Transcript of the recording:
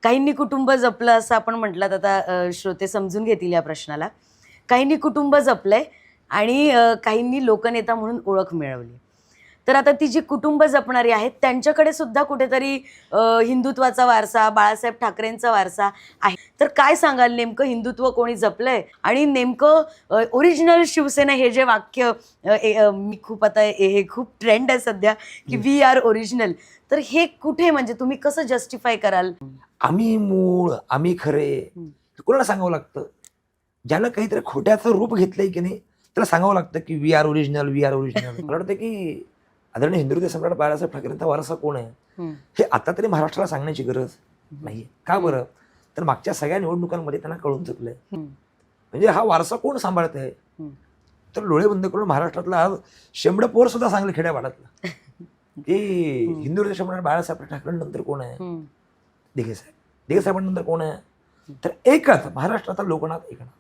काहींनी कुटुंब जपलं असं आपण म्हटलं, आता श्रोते समजून घेतील या प्रश्नाला. काहींनी कुटुंब जपलंय आणि काहींनी लोकनेता म्हणून ओळख मिळवली. तर आता ती जी कुटुंब जपणारी आहेत त्यांच्याकडे सुद्धा कुठेतरी हिंदुत्वाचा वारसा, बाळासाहेब ठाकरेंचा वारसा आहे. तर काय सांगाल, नेमकं हिंदुत्व कोणी जपलंय आणि नेमकं ओरिजिनल शिवसेना हे जे वाक्य मी खूप आता हे खूप ट्रेंड आहे सध्या की वी आर ओरिजिनल, तर हे कुठे, म्हणजे तुम्ही कसं जस्टिफाय कराल? आम्ही मूळ, आम्ही खरे, कोणाला सांगावं लागतं? ज्यानं काहीतरी खोट्याचं रूप घेतलंय की नाही त्याला सांगावं लागतं की we are original, we are original. मला वाटतं की आदरणीय हिंदुत्व सम्राट बाळासाहेब ठाकरेंचा वारसा कोण आहे हे आता तरी महाराष्ट्राला सांगण्याची गरज नाहीये. का बरं? तर मागच्या सगळ्या निवडणुकांमध्ये त्यांना कळून चुकलंय. म्हणजे हा वारसा कोण सांभाळत आहे? तर डोळे बंद करून महाराष्ट्रातला आज शेंबडं पोर सुद्धा सांगलं खेड्यापाड्यातलं की हिंदुत्व सम्राट बाळासाहेब ठाकरेंनंतर कोण आहे? दिघे साहेब. दिघे साहेबांनंतर कोण आहे? तर एकच महाराष्ट्राचा लोकनाथ एकनाथ.